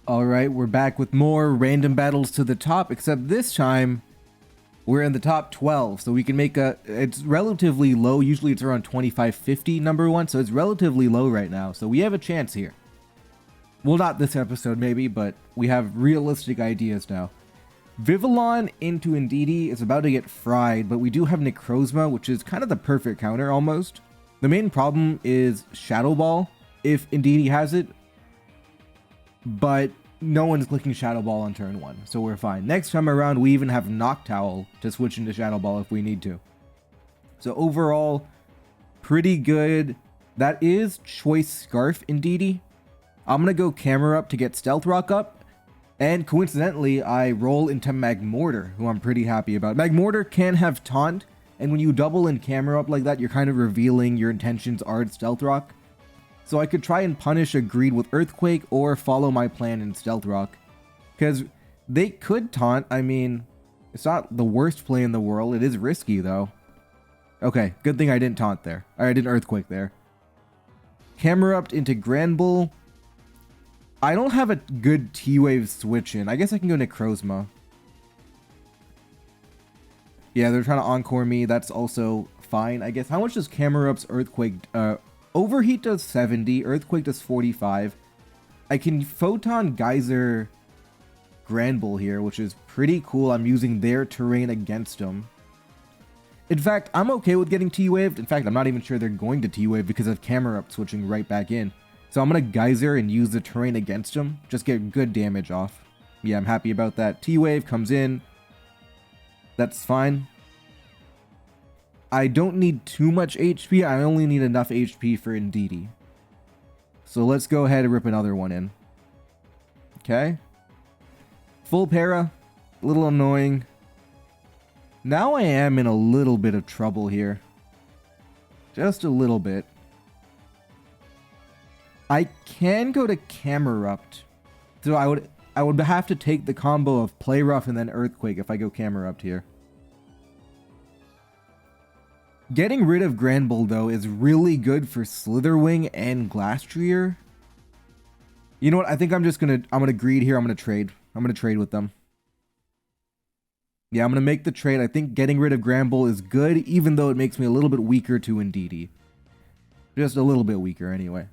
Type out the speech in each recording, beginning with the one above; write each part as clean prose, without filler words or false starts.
Alright, we're back with more random battles to the top, except this time we're in the top 12, so we can make it's relatively low. Usually it's around 2550 number one, so it's relatively low right now, so we have a chance here. Well, not this episode maybe, but we have realistic ideas now. Vivillon into Indeedee is about to get fried, but we do have Necrozma, which is kind of the perfect counter almost. The main problem is Shadow Ball, if Indeedee has it, but no one's clicking Shadow Ball on turn 1, so we're fine. Next time around, we even have Noctowl to switch into Shadow Ball if we need to. So overall, pretty good. That is Choice Scarf Indeedee. I'm gonna go Camera up to get Stealth Rock up, and coincidentally, I roll into Magmortar, who I'm pretty happy about. Magmortar can have Taunt, and when you double in Camera up like that, you're kind of revealing your intentions are Stealth Rock. So I could try and punish a Greed with Earthquake or follow my plan in Stealth Rock. Because they could taunt. I mean, it's not the worst play in the world. It is risky though. Okay, good thing I didn't taunt there. Or I didn't Earthquake there. Camera up into Granbull. I don't have a good T-Wave switch in. I guess I can go Necrozma. Yeah, they're trying to Encore me. That's also fine, I guess. How much does Camera up's Earthquake... Overheat does 70, Earthquake does 45. I can Photon Geyser Granbull here, which is pretty cool. I'm using their terrain against them. In fact, I'm okay with getting T-Waved. In fact, I'm not even sure they're going to T-Wave because of Camera up switching right back in. So I'm going to Geyser and use the terrain against them. Just get good damage off. Yeah, I'm happy about that. T-Wave comes in. That's fine. I don't need too much HP, I only need enough HP for Indeedee. So let's go ahead and rip another one in. Okay. Full para, a little annoying. Now I am in a little bit of trouble here. Just a little bit. I can go to Camerupt. So I would have to take the combo of Play Rough and then Earthquake if I go Camerupt here. Getting rid of Granbull, though, is really good for Slitherwing and Glastrier. You know what? I think I'm gonna greed here. I'm gonna trade. I'm gonna trade with them. Yeah, I'm gonna make the trade. I think getting rid of Granbull is good, even though it makes me a little bit weaker to Indeedee. Just a little bit weaker, anyway.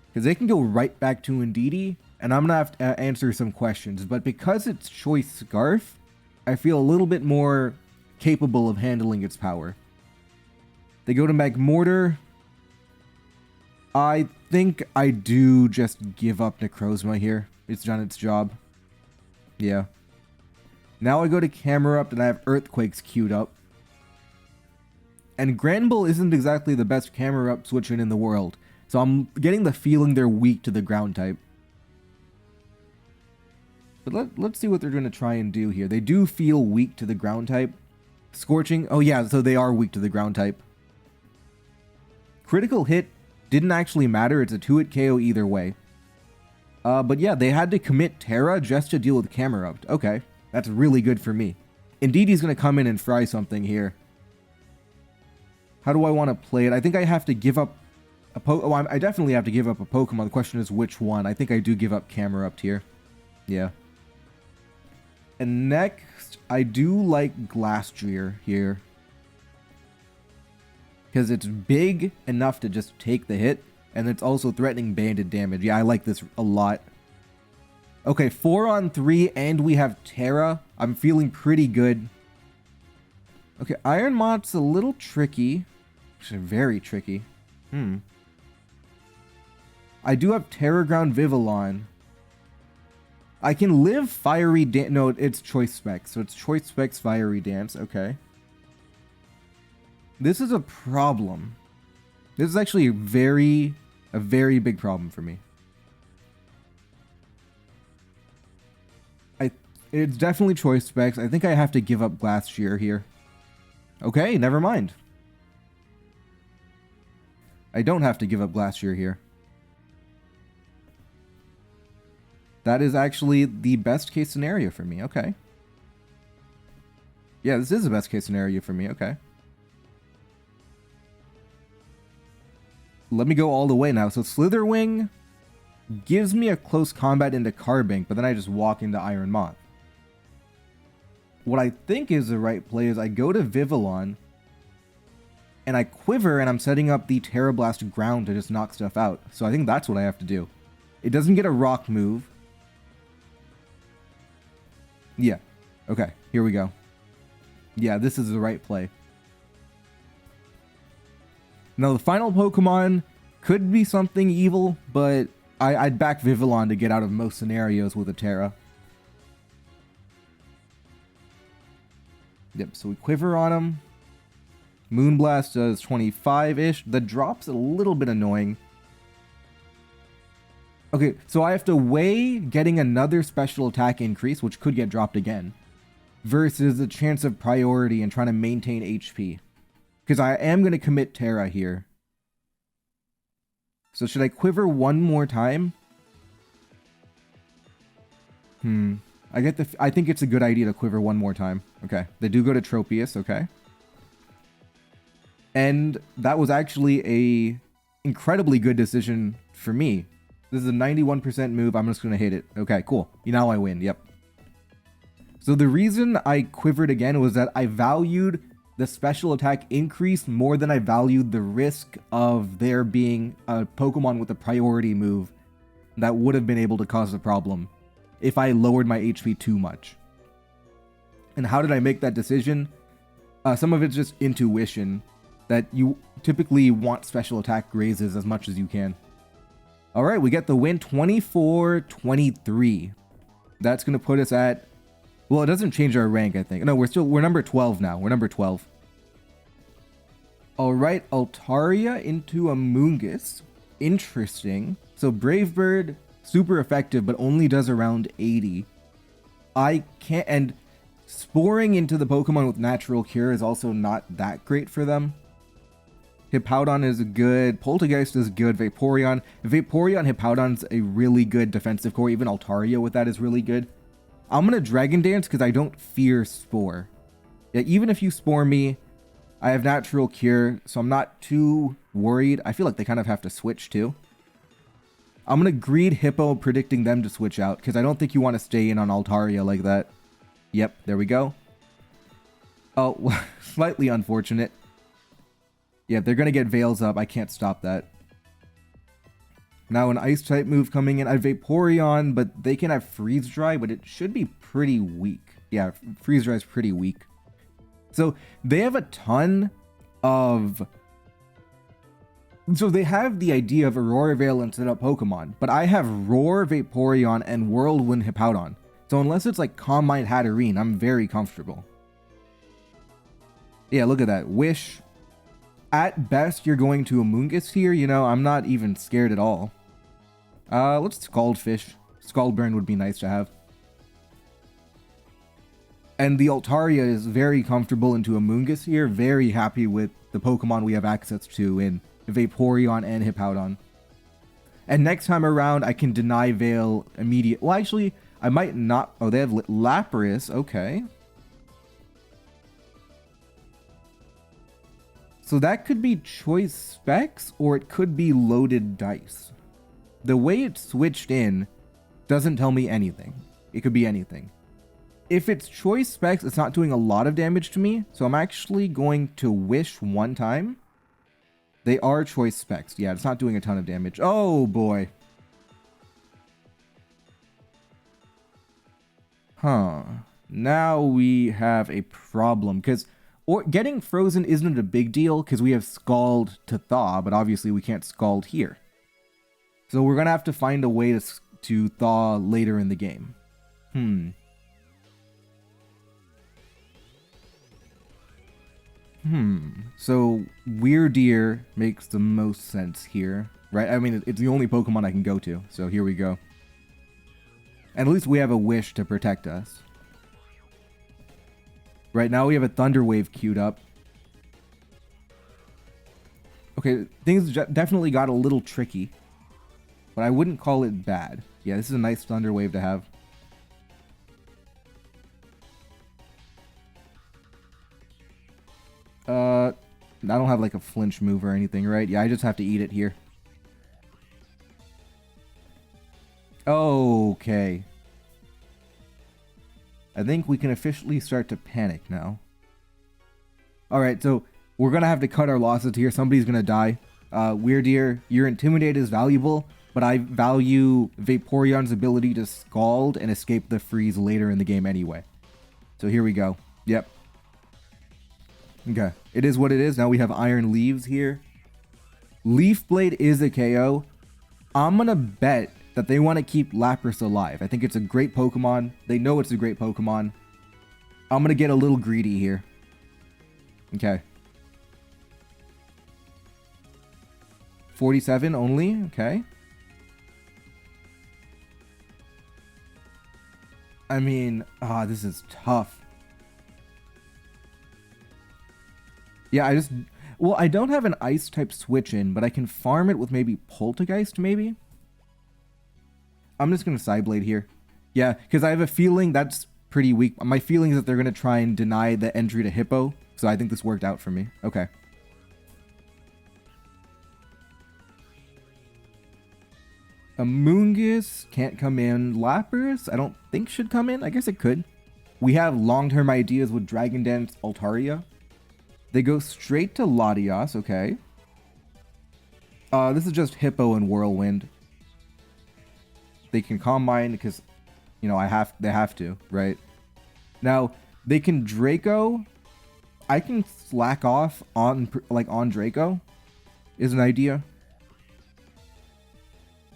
Because they can go right back to Indeedee, and I'm gonna have to answer some questions. But because it's Choice Scarf, I feel a little bit more capable of handling its power. They go to Magmortar. I think I do just give up Necrozma here. It's done its job. Yeah. Now I go to Camera up and I have Earthquakes queued up. And Granbull isn't exactly the best Camera up switch in the world. So I'm getting the feeling they're weak to the ground type. But let's see what they're going to try and do here. They do feel weak to the ground type. Scorching. Oh yeah, so they are weak to the ground type. Critical hit didn't actually matter. It's a 2-hit KO either way. But yeah, they had to commit Terra just to deal with Camerupt. Okay, that's really good for me. Indeedee's going to come in and fry something here. How do I want to play it? I think I have to give up a I definitely have to give up a Pokemon. The question is which one. I think I do give up Camerupt here. Yeah. And next, I do like Glastrier here. Because it's big enough to just take the hit, and it's also threatening banded damage. Yeah, I like this a lot. Okay, 4 on 3, and we have Terra. I'm feeling pretty good. Okay, Iron Moth's a little tricky. Actually, very tricky. I do have Terra Ground Vivillon. I can live Fiery Dance. No, it's Choice Specs. So it's Choice Specs Fiery Dance. Okay. This is a problem. This is actually a very big problem for me. It's definitely Choice Specs. I think I have to give up Glastrier here. Okay, never mind. I don't have to give up Glastrier here. That is actually the best case scenario for me. Okay. Yeah, this is the best case scenario for me. Okay. Let me go all the way now. So Slitherwing, gives me a close combat into Carbink, but then I just walk into Iron Moth. What I think is the right play is I go to Vivillon, and I quiver, and I'm setting up the Terra Blast ground to just knock stuff out. So I think that's what I have to do. It doesn't get a rock move. Yeah. Okay, here we go. Yeah, this is the right play. Now, the final Pokemon could be something evil, but I'd back Vivillon to get out of most scenarios with a Terra. Yep, so we quiver on him. Moonblast does 25-ish. The drop's a little bit annoying. Okay, so I have to weigh getting another special attack increase, which could get dropped again, versus the chance of priority and trying to maintain HP. Because I am going to commit Terra here. So should I quiver one more time? I think it's a good idea to quiver one more time. Okay, they do go to Tropius, okay. And that was actually a incredibly good decision for me. This is a 91% move. I'm just going to hit it. Okay, cool. Now I win. Yep. So the reason I quivered again was that I valued the special attack increase more than I valued the risk of there being a Pokemon with a priority move that would have been able to cause a problem if I lowered my HP too much. And how did I make that decision? Some of it's just intuition, that you typically want special attack raises as much as you can. Alright, we get the win, 24-23. That's going to put us at... Well, it doesn't change our rank, I think. No, we're number 12 now. We're number 12. Alright, Altaria into Amoonguss. Interesting. So Brave Bird, super effective, but only does around 80. I can't... And sporing into the Pokemon with Natural Cure is also not that great for them. Hippowdon is good. Poltergeist is good. Vaporeon. Hippowdon's a really good defensive core. Even Altaria with that is really good. I'm going to Dragon Dance because I don't fear Spore. Yeah, even if you Spore me, I have Natural Cure, so I'm not too worried. I feel like they kind of have to switch too. I'm going to Greed Hippo, predicting them to switch out because I don't think you want to stay in on Altaria like that. Yep, there we go. Oh, slightly unfortunate. Yeah, they're going to get Veils up. I can't stop that. Now an Ice-type move coming in. I have Vaporeon, but they can have Freeze Dry, but it should be pretty weak. Yeah, Freeze Dry is pretty weak. So they have a ton of... So they have the idea of Aurora Veil and set up Pokemon, but I have Roar, Vaporeon, and Whirlwind Hippowdon. So unless it's like Calm Mind Hatterene, I'm very comfortable. Yeah, look at that. Wish... At best, you're going to Amoonguss here. You know, I'm not even scared at all. Let's Scald Fish. Scald Burn would be nice to have. And the Altaria is very comfortable into Amoonguss here. Very happy with the Pokemon we have access to in Vaporeon and Hippowdon. And next time around, I can deny Veil immediate. Well, actually, I might not. Oh, they have Lapras. Okay. So that could be Choice Specs, or it could be Loaded Dice. The way it's switched in doesn't tell me anything. It could be anything. If it's Choice Specs, it's not doing a lot of damage to me, so I'm actually going to Wish one time. They are Choice Specs. Yeah, it's not doing a ton of damage. Oh, boy. Huh. Now we have a problem, because... Or getting frozen isn't a big deal because we have Scald to Thaw, but obviously we can't Scald here. So we're going to have to find a way to Thaw later in the game. So Weirdeer makes the most sense here, right? I mean, it's the only Pokemon I can go to, so here we go. And at least we have a Wish to protect us. Right now we have a Thunder Wave queued up. Okay, things definitely got a little tricky. But I wouldn't call it bad. Yeah, this is a nice Thunder Wave to have. I don't have like a flinch move or anything, right? Yeah, I just have to eat it here. Okay. I think we can officially start to panic now. Alright, so we're gonna have to cut our losses here. Somebody's gonna die. Wyrdeer, your Intimidate is valuable, but I value Vaporeon's ability to Scald and escape the freeze later in the game anyway. So here we go. Yep. Okay. It is what it is. Now we have Iron Leaves here. Leaf Blade is a KO. I'm gonna bet that they want to keep Lapras alive. I think it's a great Pokemon. They know it's a great Pokemon. I'm gonna get a little greedy here. Okay. 47 only. Okay. I mean, this is tough. Yeah, well, I don't have an ice type switch in, but I can farm it with maybe Poltergeist, maybe? I'm just going to Psyblade here. Yeah, because I have a feeling that's pretty weak. My feeling is that they're going to try and deny the entry to Hippo, so I think this worked out for me. Okay. Amoonguss can't come in. Lapras, I don't think should come in. I guess it could. We have long-term ideas with Dragon Dance, Altaria. They go straight to Latias, okay. This is just Hippo and Whirlwind. They can Calm Mind because, you know, they have to, right? Now, they can Draco. I can slack off on Draco is an idea.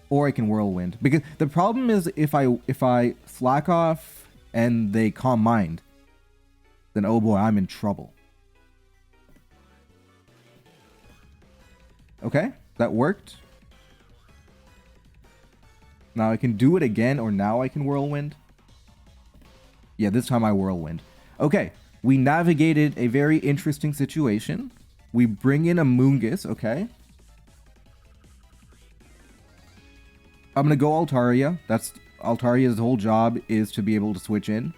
Or I can Whirlwind. Because the problem is if I slack off and they Calm Mind, then oh boy, I'm in trouble. Okay, that worked. Now I can do it again, or now I can Whirlwind. Yeah, this time I Whirlwind. Okay, we navigated a very interesting situation. We bring in Amoonguss, okay. I'm gonna go Altaria. That's Altaria's whole job is to be able to switch in.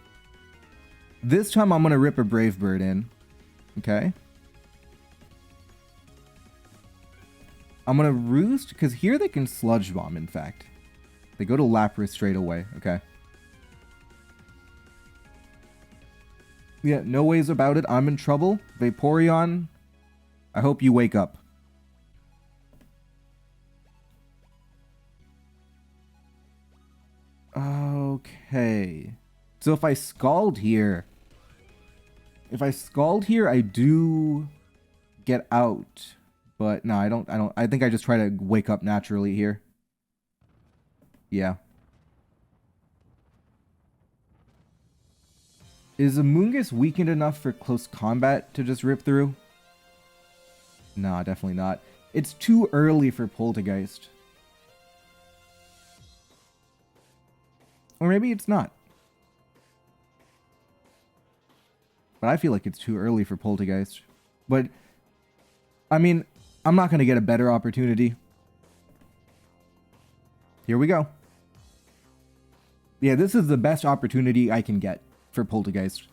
This time I'm gonna rip a Brave Bird in. Okay. I'm gonna Roost, because here they can Sludge Bomb, in fact. They go to Lapras straight away, okay. Yeah, no ways about it. I'm in trouble. Vaporeon, I hope you wake up. Okay. So if I Scald here, I do get out. But no, I don't. I think I just try to wake up naturally here. Yeah. Is Amoonguss weakened enough for close combat to just rip through? No, definitely not. It's too early for Poltergeist. Or maybe it's not. But I feel like it's too early for Poltergeist. But, I mean, I'm not going to get a better opportunity. Here we go. Yeah, this is the best opportunity I can get for Poltergeist.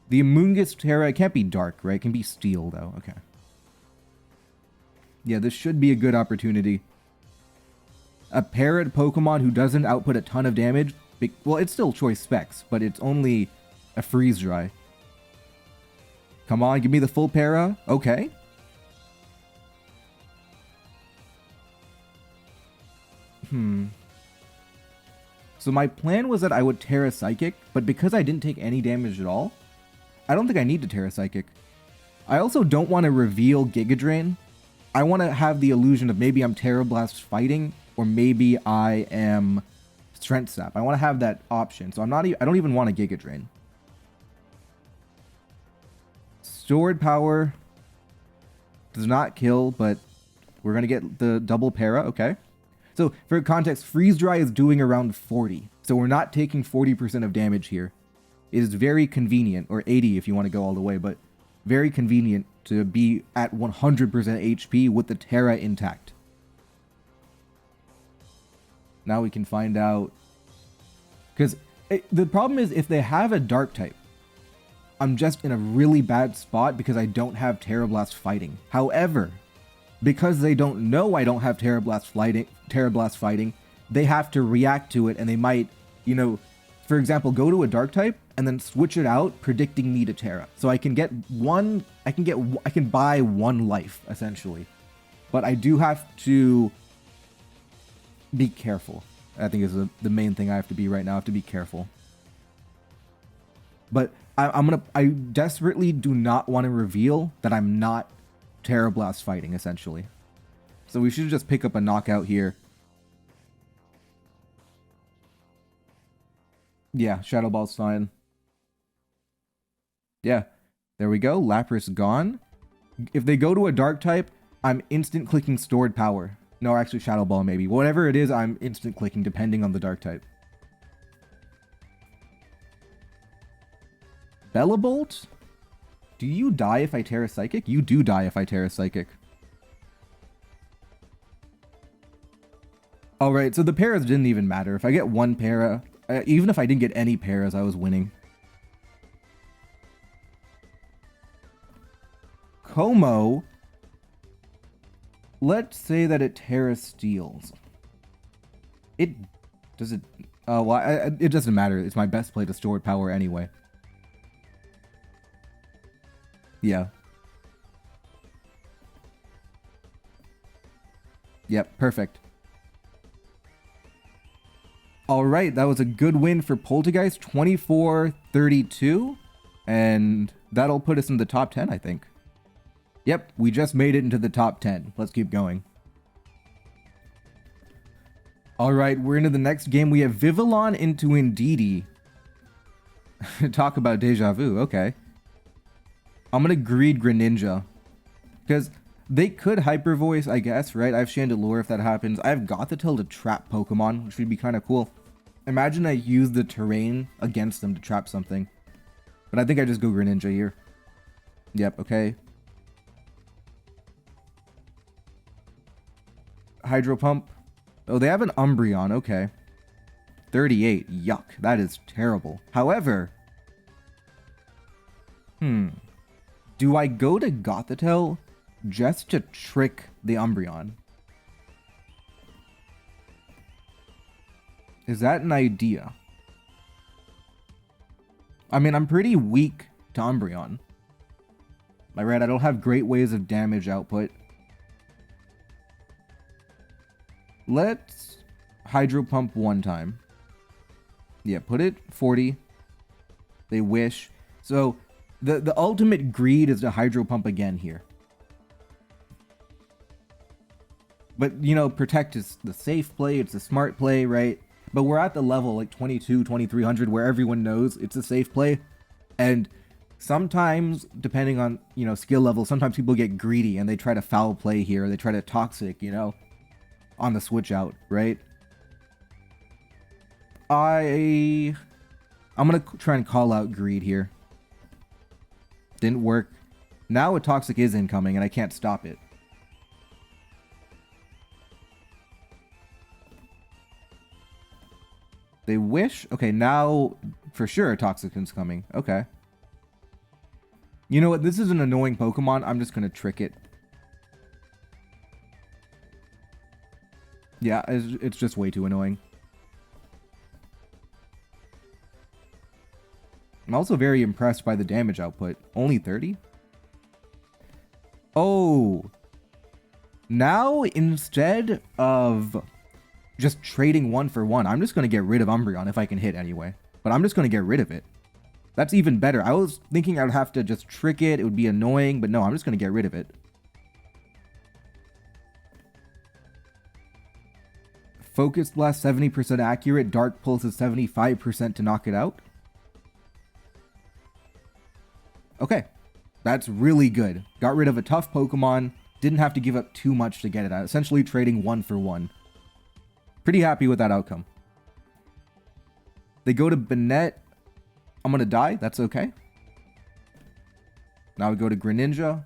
The Amoonguss Terra, it can't be dark, right? It can be steel, though. Okay. Yeah, this should be a good opportunity. A parrot Pokemon who doesn't output a ton of damage. Well, it's still choice specs, but it's only a freeze dry. Come on, give me the full para. Okay. So my plan was that I would Terra Psychic, but because I didn't take any damage at all, I don't think I need to Terra Psychic. I also don't want to reveal Giga Drain. I want to have the illusion of maybe I'm Terra Blast fighting, or maybe I am Strength Sap. I want to have that option, so I don't even want a Giga Drain. Stored Power does not kill, but we're going to get the double para, okay. So, for context, Freeze Dry is doing around 40. So we're not taking 40% of damage here. It is very convenient, or 80 if you want to go all the way, but very convenient to be at 100% HP with the Terra intact. Now we can find out... Because the problem is, if they have a Dark type, I'm just in a really bad spot because I don't have Terra Blast fighting. However... because they don't know I don't have Terra Blast fighting, they have to react to it, and they might, you know, for example, go to a dark type and then switch it out, predicting me to Terra. So I can get one, I can buy one life essentially, but I do have to be careful. I think is the main thing I have to be right now. I have to be careful. But I desperately do not want to reveal that I'm not Terra Blast fighting essentially. So we should just pick up a knockout here. Yeah, Shadow Ball's fine. Yeah, there we go. Lapras gone. If they go to a dark type, I'm instant clicking stored power. No, actually Shadow Ball maybe. Whatever it is, I'm instant clicking depending on the dark type. Bellabolt? Do you die if I Terra Psychic? You do die if I Terra Psychic. Alright, so the paras didn't even matter. If I get one para, even if I didn't get any paras, I was winning. Como. Let's say that it Terra Steals. It does it. Well, it doesn't matter. It's my best play to stored power anyway. Yeah. Yep, perfect. Alright, that was a good win for Poltergeist, 24-32. And that'll put us in the top 10, I think. Yep, we just made it into the top 10. Let's keep going. Alright, we're into the next game. We have Vivillon into Indeedee. Talk about deja vu, okay. I'm gonna greed Greninja. Because they could Hyper Voice, I guess, right? I have Chandelure if that happens. I have Gothitelle to trap Pokemon, which would be kind of cool. Imagine I use the terrain against them to trap something. But I think I just go Greninja here. Yep, okay. Hydro Pump. Oh, they have an Umbreon, okay. 38, yuck, that is terrible. However, do I go to Gothitelle just to trick the Umbreon? Is that an idea? I mean, I'm pretty weak to Umbreon. Am I right? I don't have great ways of damage output. Let's Hydro Pump one time. Yeah, put it 40. They wish. So the ultimate greed is to Hydro Pump again here. But, you know, Protect is the safe play. It's a smart play, right? But we're at the level like 22, 2300 where everyone knows it's a safe play. And sometimes, depending on, you know, skill level, sometimes people get greedy and they try to foul play here. They try to Toxic, you know, on the switch out, right? I'm going to try and call out greed here. Didn't work. Now a Toxic is incoming and I can't stop it. They wish? Okay, now for sure a Toxic's coming. Okay. You know what? This is an annoying Pokemon. I'm just going to trick it. Yeah, it's just way too annoying. I'm also very impressed by the damage output. Only 30? Oh. Now, instead of just trading 1 for 1, I'm just going to get rid of Umbreon if I can hit anyway. But I'm just going to get rid of it. That's even better. I was thinking I'd have to just trick it. It would be annoying. But no, I'm just going to get rid of it. Focus Blast 70% accurate. Dark Pulse is 75% to knock it out. Okay, that's really good. Got rid of a tough Pokemon. Didn't have to give up too much to get it out. Essentially trading 1 for 1. Pretty happy with that outcome. They go to Banette. I'm going to die. That's okay. Now we go to Greninja.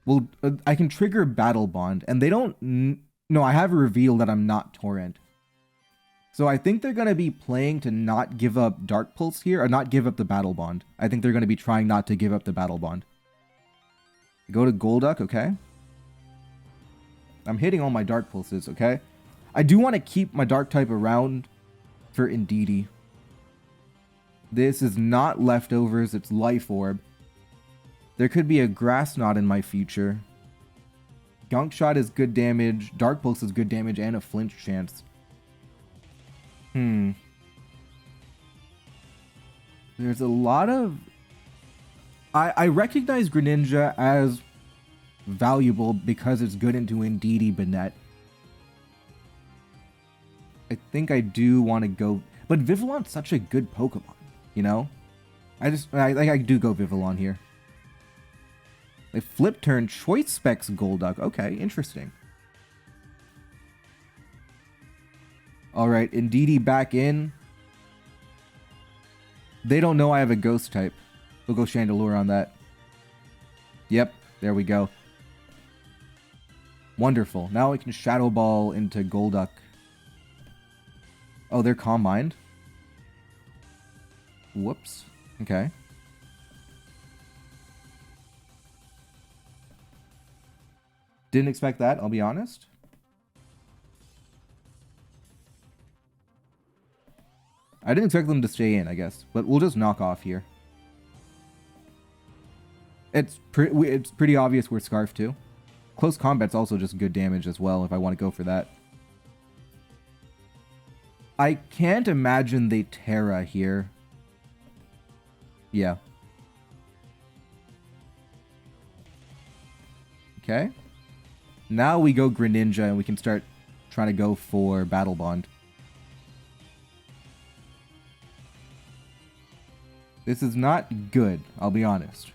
Well, I can trigger Battle Bond. And they don't... No, I have a reveal that I'm not Torrent. So I think they're going to be playing to not give up Dark Pulse here, or not give up the Battle Bond. I think they're going to be trying not to give up the Battle Bond. Go to Golduck, okay. I'm hitting all my Dark Pulses, okay? I do want to keep my Dark type around for Indeedee. This is not Leftovers, it's Life Orb. There could be a Grass Knot in my future. Gunk Shot is good damage, Dark Pulse is good damage, and a flinch chance. There's a lot of... I recognize Greninja as valuable because it's good into Indeedee Banette. I think I do want to go... But Vivillon's such a good Pokemon, you know? I do go Vivillon here. They flip turn Choice Specs Golduck. Okay, interesting. Alright, Indeedee back in. They don't know I have a Ghost type. We'll go Chandelure on that. Yep, there we go. Wonderful. Now I can Shadow Ball into Golduck. Oh, they're Calm Mind? Whoops. Okay. Didn't expect that, I'll be honest. I didn't expect them to stay in, I guess. But we'll just knock off here. It's pretty obvious we're Scarf too. Close Combat's also just good damage as well if I want to go for that. I can't imagine they Terra here. Yeah. Okay. Now we go Greninja and we can start trying to go for Battle Bond. This is not good, I'll be honest.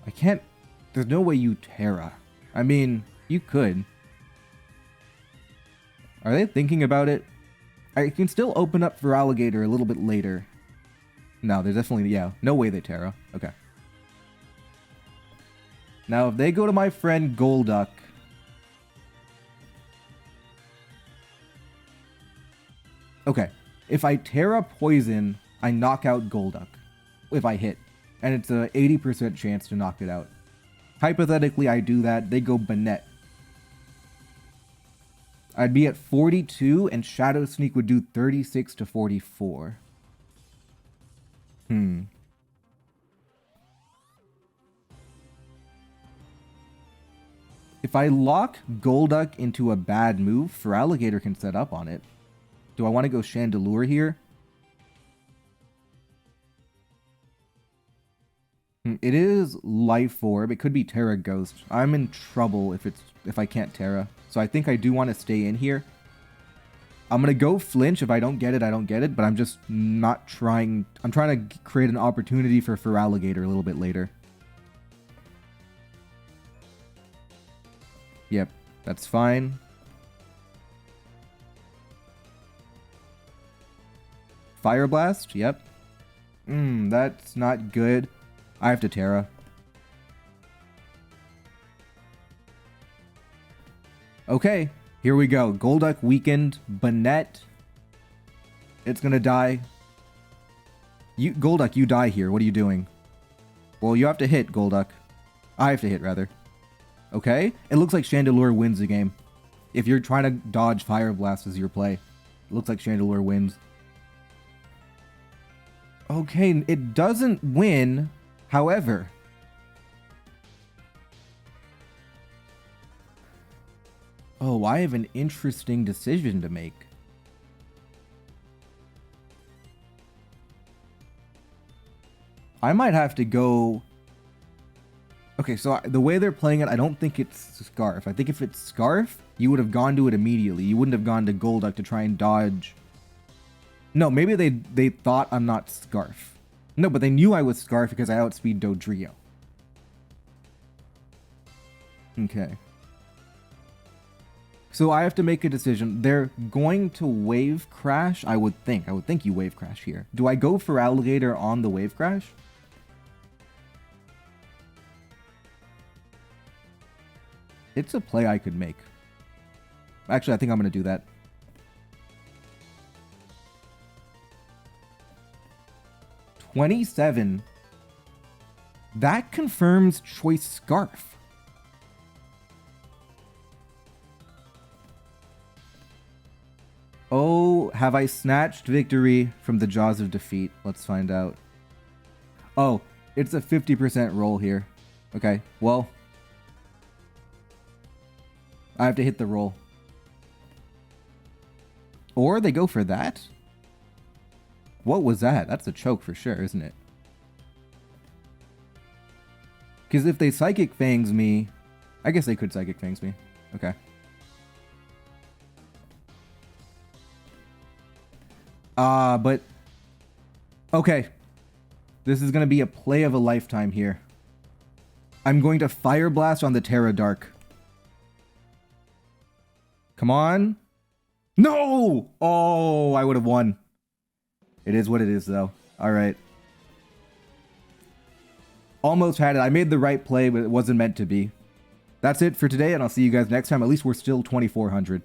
I can't... There's no way you Terra. I mean, you could. Are they thinking about it? I can still open up for Alligator a little bit later. No, there's definitely... Yeah, no way they Terra. Okay. Now, if they go to my friend Golduck... Okay. If I Terra Poison, I knock out Golduck. If I hit. And it's a 80% chance to knock it out. Hypothetically, I do that. They go Banette. I'd be at 42, and Shadow Sneak would do 36 to 44. If I lock Golduck into a bad move, Feraligatr can set up on it. Do I want to go Chandelure here? It is Life Orb. It could be Terra Ghost. I'm in trouble if I can't Terra. So I think I do want to stay in here. I'm going to go Flinch. If I don't get it, I don't get it. But I'm just not trying... I'm trying to create an opportunity for Feraligatr a little bit later. Yep, that's fine. Fire Blast? Yep. That's not good. I have to Terra. Okay, here we go. Golduck weakened. Banette. It's gonna die. Golduck, you die here. What are you doing? Well, you have to hit, Golduck. I have to hit, rather. Okay, it looks like Chandelure wins the game. If you're trying to dodge Fire Blast as your play, it looks like Chandelure wins. Okay, it doesn't win, however. Oh, I have an interesting decision to make. I might have to go... Okay, so the way they're playing it, I don't think it's Scarf. I think if it's Scarf, you would have gone to it immediately. You wouldn't have gone to Golduck to try and dodge... No, maybe they thought I'm not Scarf. No, but they knew I was Scarf because I outspeed Dodrio. Okay. So I have to make a decision. They're going to Wave Crash, I would think. I would think you Wave Crash here. Do I go for Alligator on the Wave Crash? It's a play I could make. Actually, I think I'm going to do that. $27. That confirms Choice Scarf. Oh, have I snatched victory from the jaws of defeat? Let's find out. Oh, it's a 50% roll here. Okay, well, I have to hit the roll. Or they go for that? What was that? That's a choke for sure, isn't it? Because if they Psychic Fangs me, I guess they could Psychic Fangs me. Okay. But... Okay. This is going to be a play of a lifetime here. I'm going to Fire Blast on the Terra Dark. Come on. No! Oh, I would have won. It is what it is, though. All right. Almost had it. I made the right play, but it wasn't meant to be. That's it for today, and I'll see you guys next time. At least we're still 2,400.